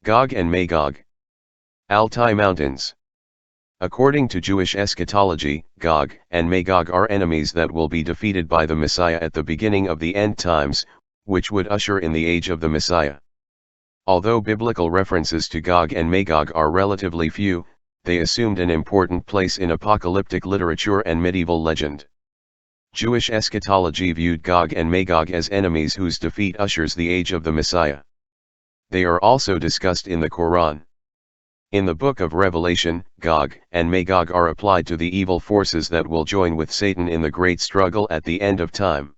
Gog and Magog. Altai Mountains. According to Jewish eschatology, Gog and Magog are enemies that will be defeated by the Messiah at the beginning of the end times, which would usher in the age of the Messiah. Although biblical references to Gog and Magog are relatively few, they assumed an important place in apocalyptic literature and medieval legend. Jewish eschatology viewed Gog and Magog as enemies whose defeat ushers the age of the Messiah. They are also discussed in the Quran. In the book of Revelation, Gog and Magog are applied to the evil forces that will join with Satan in the great struggle at the end of time.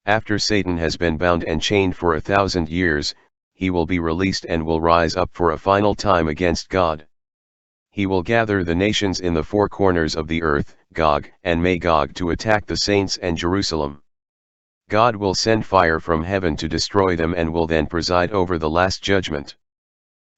After Satan has been bound and chained for 1,000 years, he will be released and will rise up for a final time against God. He will gather the nations in the four corners of the earth, Gog and Magog, to attack the saints and Jerusalem. God will send fire from heaven to destroy them and will then preside over the last judgment.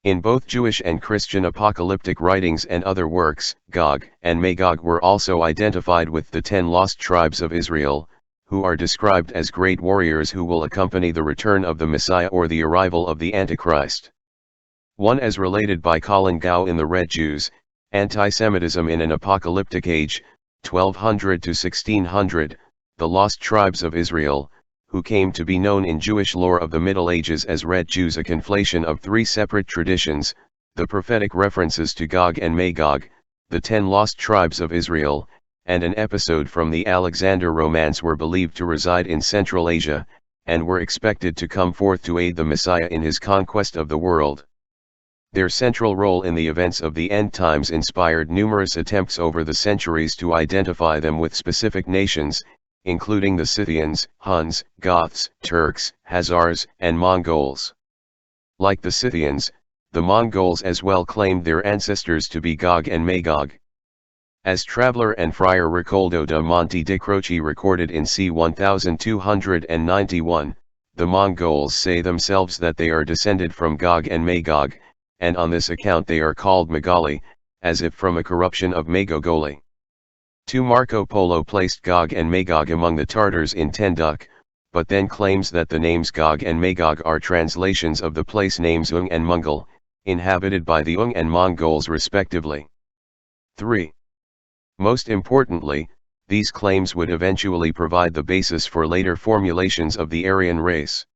In both Jewish and Christian apocalyptic writings and other works, Gog and Magog were also identified with the 10 lost tribes of Israel, who are described as great warriors who will accompany the return of the Messiah or the arrival of the Antichrist. One as related by Colin Gow in The Red Jews, Anti-Semitism in an Apocalyptic Age, 1200 to 1600, the lost tribes of Israel, who came to be known in Jewish lore of the Middle Ages as Red Jews, a conflation of 3 separate traditions, the prophetic references to Gog and Magog, the 10 lost tribes of Israel, and an episode from the Alexander Romance were believed to reside in Central Asia, and were expected to come forth to aid the Messiah in his conquest of the world. Their central role in the events of the end times inspired numerous attempts over the centuries to identify them with specific nations, including the Scythians, Huns, Goths, Turks, Khazars, and Mongols. Like the Scythians, the Mongols as well claimed their ancestors to be Gog and Magog. As traveler and friar Ricoldo da Monte di Croce recorded in c. 1291, the Mongols say themselves that they are descended from Gog and Magog, and on this account they are called Magali, as if from a corruption of Magogoli. 2 Marco Polo placed Gog and Magog among the Tartars in Tenduk, but then claims that the names Gog and Magog are translations of the place names Ung and Mongol, inhabited by the Ung and Mongols respectively. 3. Most importantly, these claims would eventually provide the basis for later formulations of the Aryan race.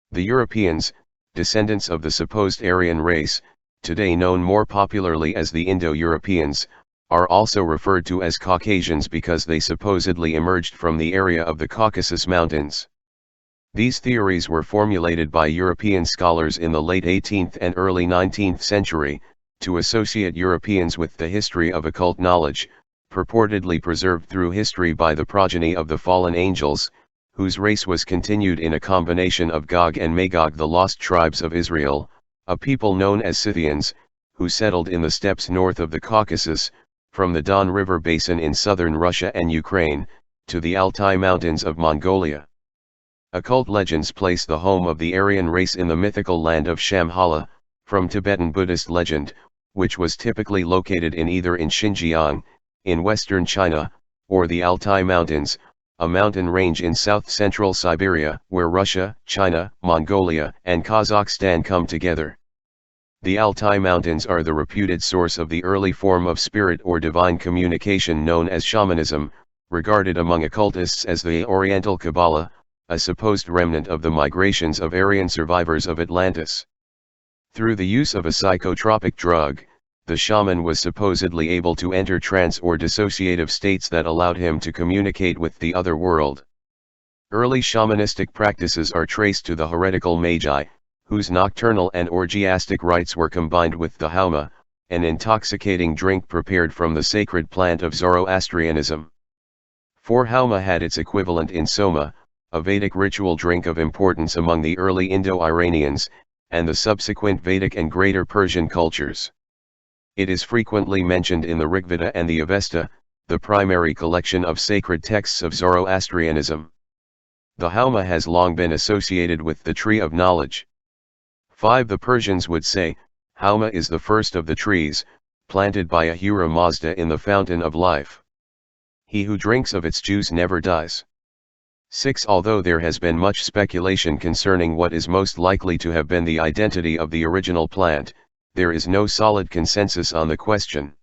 The Europeans, descendants of the supposed Aryan race, today known more popularly as the Indo-Europeans, are also referred to as Caucasians because they supposedly emerged from the area of the Caucasus Mountains. These theories were formulated by European scholars in the late 18th and early 19th century, to associate Europeans with the history of occult knowledge, purportedly preserved through history by the progeny of the fallen angels, whose race was continued in a combination of Gog and Magog, the lost tribes of Israel, a people known as Scythians, who settled in the steppes north of the Caucasus, from the Don River basin in southern Russia and Ukraine, to the Altai Mountains of Mongolia. Occult legends place the home of the Aryan race in the mythical land of Shambhala, from Tibetan Buddhist legend, which was typically located in either in Xinjiang, in western China, or the Altai Mountains, a mountain range in south-central Siberia, where Russia, China, Mongolia, and Kazakhstan come together. The Altai Mountains are the reputed source of the early form of spirit or divine communication known as shamanism, regarded among occultists as the Oriental Kabbalah, a supposed remnant of the migrations of Aryan survivors of Atlantis. Through the use of a psychotropic drug, the shaman was supposedly able to enter trance or dissociative states that allowed him to communicate with the other world. Early shamanistic practices are traced to the heretical magi, whose nocturnal and orgiastic rites were combined with the hauma, an intoxicating drink prepared from the sacred plant of Zoroastrianism. For hauma had its equivalent in soma, a Vedic ritual drink of importance among the early Indo-Iranians, and the subsequent Vedic and Greater Persian cultures. It is frequently mentioned in the Rigveda and the Avesta, the primary collection of sacred texts of Zoroastrianism. The hauma has long been associated with the tree of knowledge. 5. The Persians would say, hauma is the first of the trees, planted by Ahura Mazda in the fountain of life. He who drinks of its juice never dies. 6. Although there has been much speculation concerning what is most likely to have been the identity of the original plant, there is no solid consensus on the question.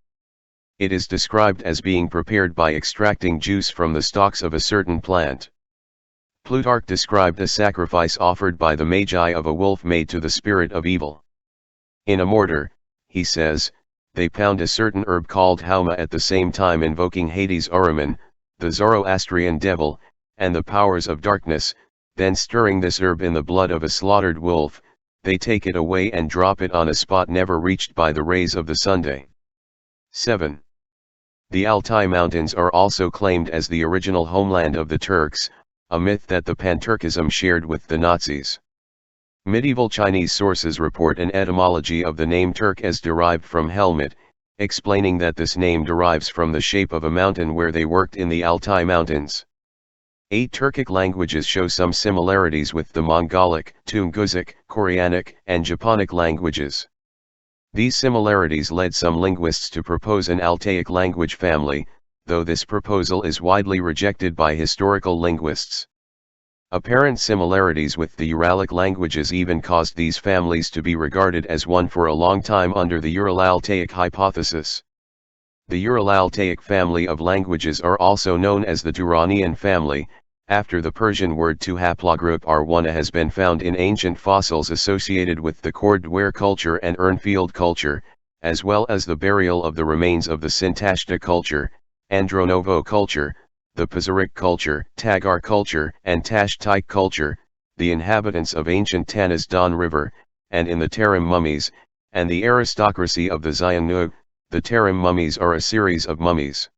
It is described as being prepared by extracting juice from the stalks of a certain plant. Plutarch described a sacrifice offered by the Magi of a wolf made to the spirit of evil. In a mortar, he says, they pound a certain herb called hauma at the same time invoking Hades Ahriman, the Zoroastrian devil, and the powers of darkness, then stirring this herb in the blood of a slaughtered wolf, they take it away and drop it on a spot never reached by the rays of the sunday. 7. The Altai Mountains are also claimed as the original homeland of the Turks, a myth that the Pan-Turkism shared with the Nazis. Medieval Chinese sources report an etymology of the name Turk as derived from helmet, explaining that this name derives from the shape of a mountain where they worked in the Altai Mountains. 8 Turkic languages show some similarities with the Mongolic, Tungusic, Koreanic, and Japonic languages. These similarities led some linguists to propose an Altaic language family, though this proposal is widely rejected by historical linguists. Apparent similarities with the Uralic languages even caused these families to be regarded as one for a long time under the Ural-Altaic hypothesis. The Ural-Altaic family of languages are also known as the Durranian family, after the Persian word to haplogroup R1 has been found in ancient fossils associated with the Kordware culture and Urnfield culture, as well as the burial of the remains of the Sintashta culture, Andronovo culture, the Pazyryk culture, Tagar culture, and Tashtaik culture, the inhabitants of ancient Tanas Don River, and in the Tarim mummies, and the aristocracy of the Xiongnu. The Tarim mummies are a series of mummies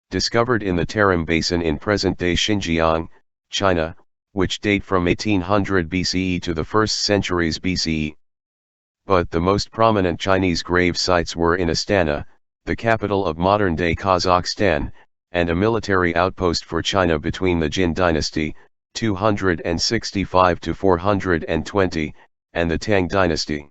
discovered in the Tarim Basin in present-day Xinjiang, China, which date from 1800 BCE to the 1st centuries BCE. But the most prominent Chinese grave sites were in Astana, the capital of modern-day Kazakhstan, and a military outpost for China between the Jin dynasty, 265 to 420, and the Tang dynasty.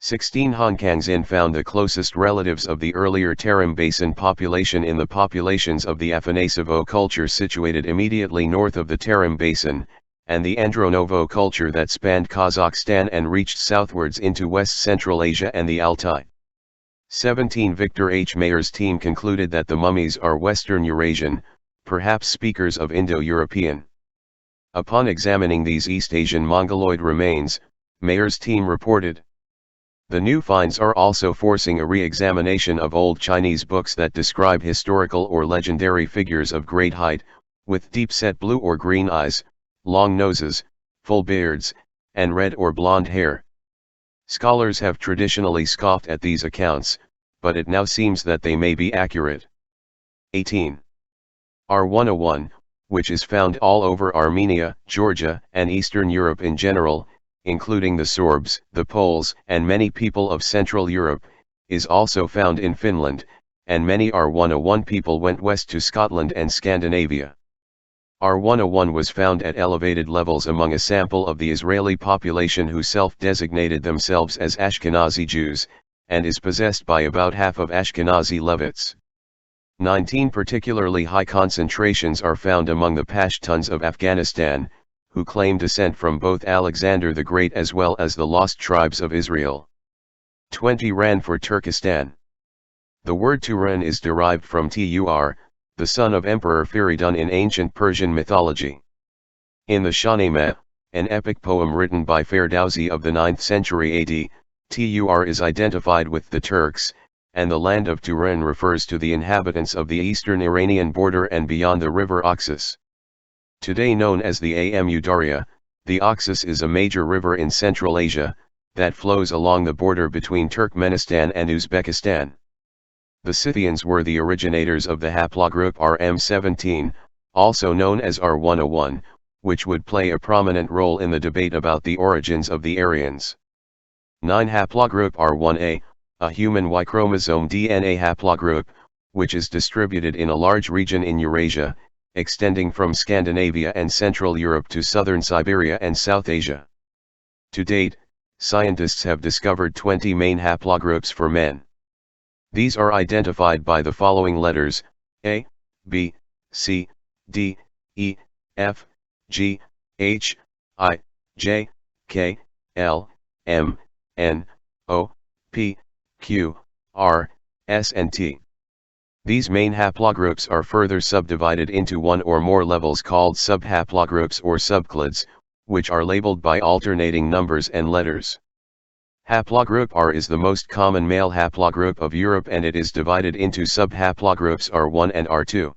16 Han Kangxin found the closest relatives of the earlier Tarim Basin population in the populations of the Afanasivo culture situated immediately north of the Tarim Basin, and the Andronovo culture that spanned Kazakhstan and reached southwards into West Central Asia and the Altai. 17 Victor H. Mayer's team concluded that the mummies are Western Eurasian, perhaps speakers of Indo-European. Upon examining these East Asian Mongoloid remains, Mayer's team reported, the new finds are also forcing a re-examination of old Chinese books that describe historical or legendary figures of great height, with deep-set blue or green eyes, long noses, full beards, and red or blonde hair. Scholars have traditionally scoffed at these accounts, but it now seems that they may be accurate. 18. R101, which is found all over Armenia, Georgia, and Eastern Europe in general, including the Sorbs, the Poles, and many people of Central Europe, is also found in Finland, and many R101 people went west to Scotland and Scandinavia. R101 was found at elevated levels among a sample of the Israeli population who self-designated themselves as Ashkenazi Jews, and is possessed by about half of Ashkenazi Levites. 19 particularly high concentrations are found among the Pashtuns of Afghanistan, who claim descent from both Alexander the Great as well as the lost tribes of Israel. 20 Ran for Turkestan. The word Turan is derived from Tur, the son of Emperor Feridun in ancient Persian mythology. In the Shahnameh, an epic poem written by Ferdowsi of the 9th century AD, Tur is identified with the Turks, and the land of Turan refers to the inhabitants of the eastern Iranian border and beyond the river Oxus. Today known as the Amu Darya, the Oxus is a major river in Central Asia, that flows along the border between Turkmenistan and Uzbekistan. The Scythians were the originators of the haplogroup RM17, also known as R101, which would play a prominent role in the debate about the origins of the Aryans. 9 Haplogroup R1A, a human Y chromosome DNA haplogroup, which is distributed in a large region in Eurasia, extending from Scandinavia and Central Europe to southern Siberia and South Asia. To date, scientists have discovered 20 main haplogroups for men. These are identified by the following letters: A, B, C, D, E, F, G, H, I, J, K, L, M, N, O, P, Q, R, S and T. These main haplogroups are further subdivided into one or more levels called subhaplogroups or subclades, which are labeled by alternating numbers and letters. Haplogroup R is the most common male haplogroup of Europe, and it is divided into subhaplogroups R1 and R2.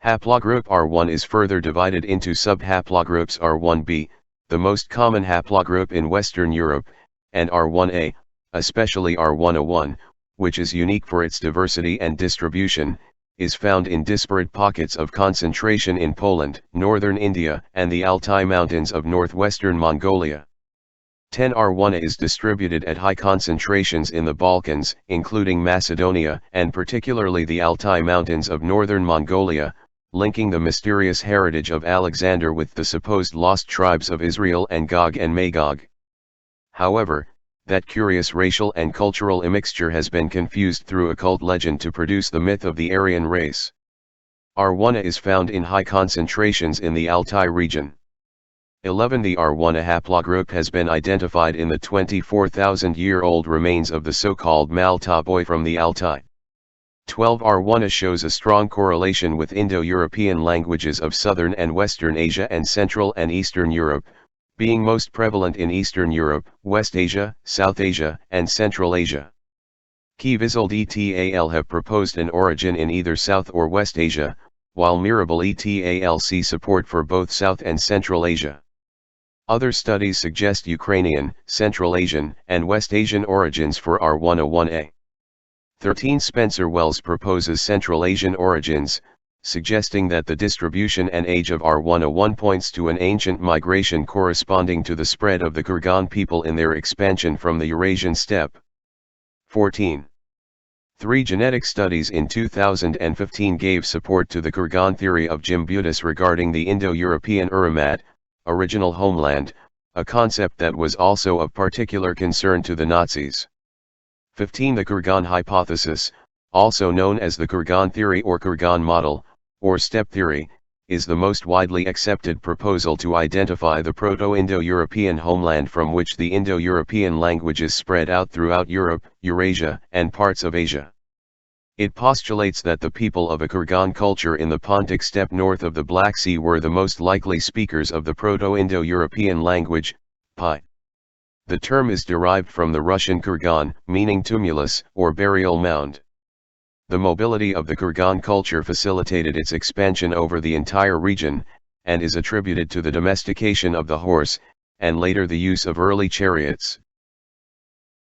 Haplogroup R1 is further divided into subhaplogroups R1b, the most common haplogroup in Western Europe, and R1a, especially R101, which is unique for its diversity and distribution, is found in disparate pockets of concentration in Poland, northern India, and the Altai mountains of northwestern Mongolia. 10R1 is distributed at high concentrations in the Balkans, including Macedonia, and particularly the Altai mountains of northern Mongolia, linking the mysterious heritage of Alexander with the supposed lost tribes of Israel and Gog and Magog. However, that curious racial and cultural immixture has been confused through occult legend to produce the myth of the Aryan race. R1 is found in high concentrations in the Altai region. 11. The R1 haplogroup has been identified in the 24,000-year-old remains of the so-called Malta boy from the Altai. 12. R1 shows a strong correlation with Indo-European languages of Southern and Western Asia and Central and Eastern Europe, being most prevalent in Eastern Europe, West Asia, South Asia, and Central Asia. Kivizald et al. Have proposed an origin in either South or West Asia, while Mirabal et al. See support for both South and Central Asia. Other studies suggest Ukrainian, Central Asian, and West Asian origins for R101A. 13. Spencer Wells proposes Central Asian origins, suggesting that the distribution and age of R101 points to an ancient migration corresponding to the spread of the Kurgan people in their expansion from the Eurasian steppe. 14. 3 genetic studies in 2015 gave support to the Kurgan theory of Gimbutas regarding the Indo-European Uramat, original homeland, a concept that was also of particular concern to the Nazis. 15. The Kurgan hypothesis, also known as the Kurgan theory or Kurgan model, or steppe theory, is the most widely accepted proposal to identify the Proto-Indo-European homeland from which the Indo-European languages spread out throughout Europe, Eurasia, and parts of Asia. It postulates that the people of a Kurgan culture in the Pontic steppe north of the Black Sea were the most likely speakers of the Proto-Indo-European language, Pi. The term is derived from the Russian Kurgan, meaning tumulus, or burial mound. The mobility of the Kurgan culture facilitated its expansion over the entire region, and is attributed to the domestication of the horse, and later the use of early chariots.